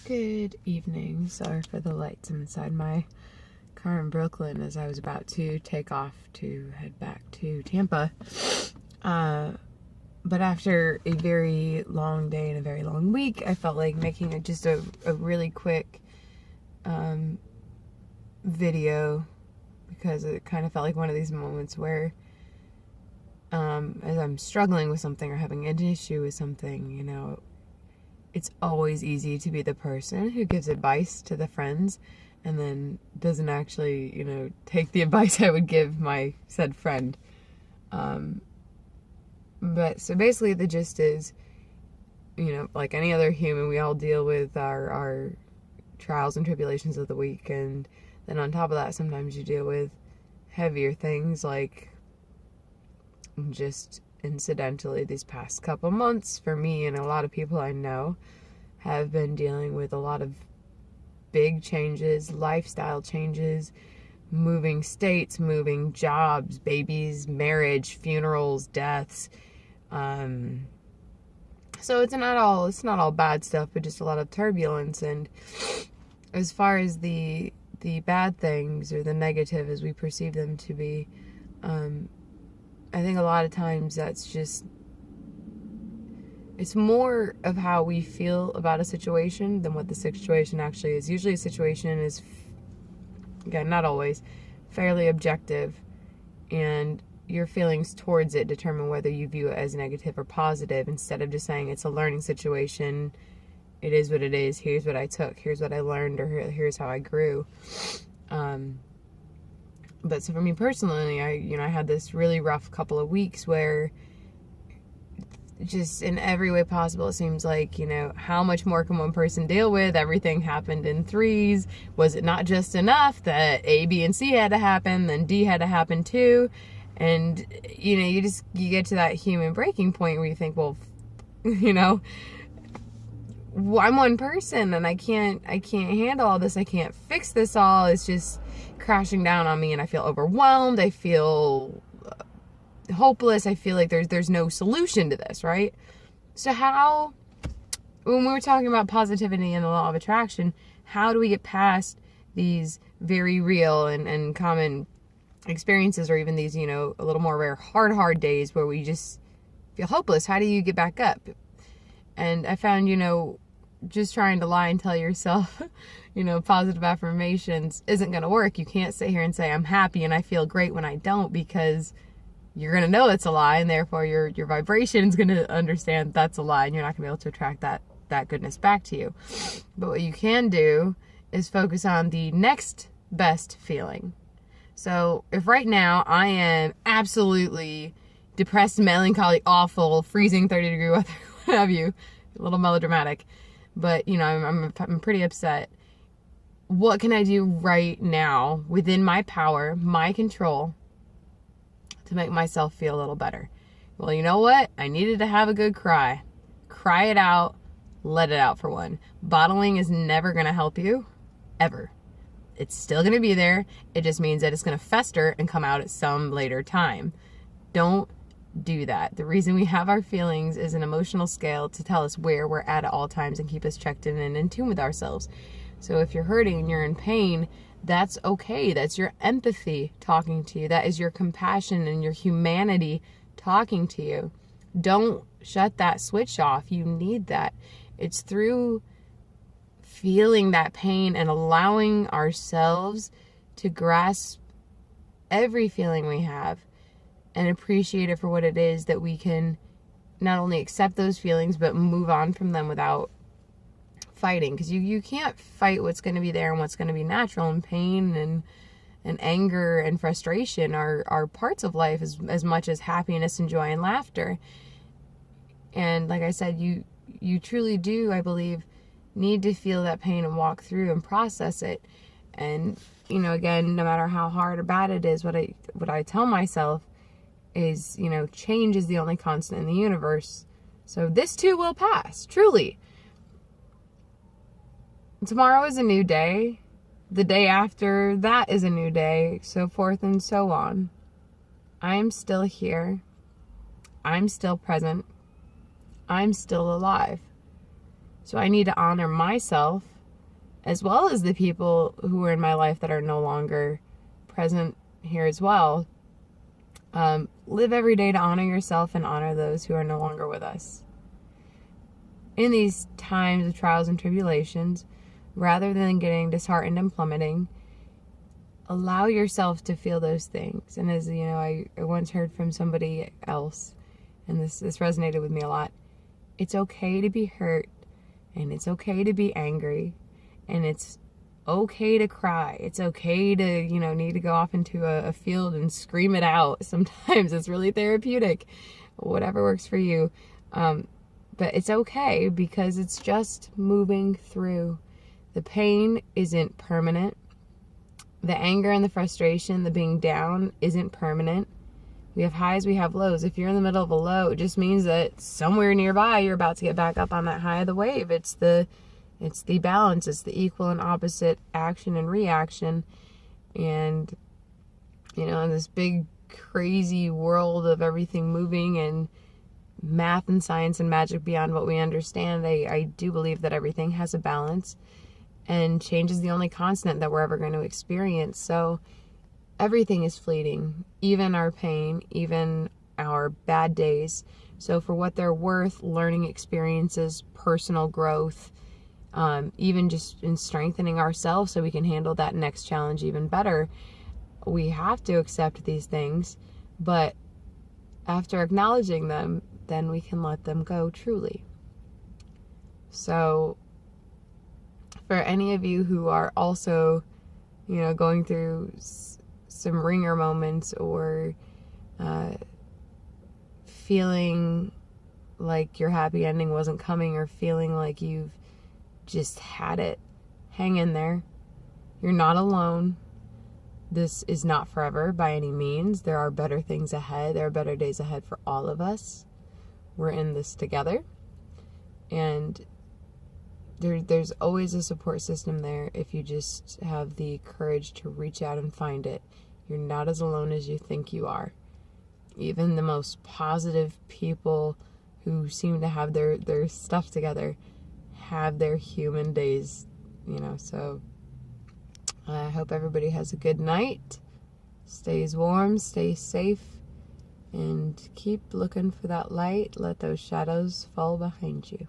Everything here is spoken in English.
Good evening. Sorry for the lights inside my car in Brooklyn as I was about to take off to head back to Tampa. But after a very long day and a very long week, I felt like making a really quick video, because it kind of felt like one of these moments where as I'm struggling with something or having an issue with something, it's always easy to be the person who gives advice to the friends and then doesn't actually, take the advice I would give my said friend. But so basically the gist is, like any other human, we all deal with our trials and tribulations of the week. And then on top of that, sometimes you deal with heavier things, like just incidentally these past couple months for me and a lot of people I know have been dealing with a lot of big changes, lifestyle changes, moving states, moving jobs, babies, marriage, funerals, deaths. So it's not all bad stuff, but just a lot of turbulence. And as far as the bad things or the negative as we perceive them to be, I think a lot of times it's more of how we feel about a situation than what the situation actually is. Usually a situation is, again, not always, fairly objective, and your feelings towards it determine whether you view it as negative or positive, instead of just saying it's a learning situation, it is what it is, here's what I took, here's what I learned, or here's how I grew. But so for me personally, I had this really rough couple of weeks where just in every way possible, it seems like, how much more can one person deal with? Everything happened in threes. Was it not just enough that A, B, and C had to happen, then D had to happen too? And, you get to that human breaking point where you think, well, I'm one person and I can't handle all this. I can't fix this all. It's just crashing down on me and I feel overwhelmed. I feel hopeless. I feel like there's no solution to this, right? So when we were talking about positivity and the law of attraction, how do we get past these very real and common experiences, or even these, a little more rare, hard days where we just feel hopeless? How do you get back up? And I found, just trying to lie and tell yourself, positive affirmations isn't going to work. You can't sit here and say, I'm happy and I feel great when I don't, because you're going to know it's a lie, and therefore your vibration is going to understand that's a lie, and you're not going to be able to attract that goodness back to you. But what you can do is focus on the next best feeling. So if right now I am absolutely depressed, melancholy, awful, freezing 30-degree weather, what have you, a little melodramatic, but I'm pretty upset. What can I do right now within my power, my control, to make myself feel a little better? Well, you know what? I needed to have a good cry. Cry it out. Let it out for one. Bottling is never going to help you, ever. It's still going to be there. It just means that it's going to fester and come out at some later time. Don't do that. The reason we have our feelings is an emotional scale to tell us where we're at all times and keep us checked in and in tune with ourselves. So if you're hurting and you're in pain, that's okay. That's your empathy talking to you. That is your compassion and your humanity talking to you. Don't shut that switch off. You need that. It's through feeling that pain and allowing ourselves to grasp every feeling we have and appreciate it for what it is that we can not only accept those feelings, but move on from them without fighting. Because you can't fight what's going to be there and what's going to be natural. And pain and anger and frustration are parts of life as much as happiness and joy and laughter. And like I said, you truly do, I believe, need to feel that pain and walk through and process it. And again, no matter how hard or bad it is, what I tell myself is, change is the only constant in the universe. So this too will pass, truly. Tomorrow is a new day. The day after that is a new day, so forth and so on. I am still here. I'm still present. I'm still alive. So I need to honor myself as well as the people who are in my life that are no longer present here as well. Live every day to honor yourself and honor those who are no longer with us. In these times of trials and tribulations, rather than getting disheartened and plummeting, allow yourself to feel those things. And as you know, I once heard from somebody else, and this resonated with me a lot. It's okay to be hurt, and it's okay to be angry, and it's okay to cry. It's okay to, need to go off into a field and scream it out. Sometimes it's really therapeutic, whatever works for you. But it's okay, because it's just moving through. The pain isn't permanent. The anger and the frustration, the being down, isn't permanent. We have highs, we have lows. If you're in the middle of a low, it just means that somewhere nearby you're about to get back up on that high of the wave. It's the balance. It's the equal and opposite action and reaction. And, in this big, crazy world of everything moving and math and science and magic beyond what we understand, I do believe that everything has a balance. And change is the only constant that we're ever going to experience. So everything is fleeting, even our pain, even our bad days. So for what they're worth, learning experiences, personal growth, even just in strengthening ourselves so we can handle that next challenge even better, we have to accept these things. But after acknowledging them, then we can let them go truly. So for any of you who are also, going through some ringer moments, or feeling like your happy ending wasn't coming, or feeling like you've just had it, hang in there. You're not alone. This is not forever by any means. There are better things ahead. There are better days ahead for all of us. We're in this together. And there's always a support system there if you just have the courage to reach out and find it. You're not as alone as you think you are. Even the most positive people who seem to have their stuff together have their human days, so I hope everybody has a good night, stays warm, stays safe, and keep looking for that light. Let those shadows fall behind you.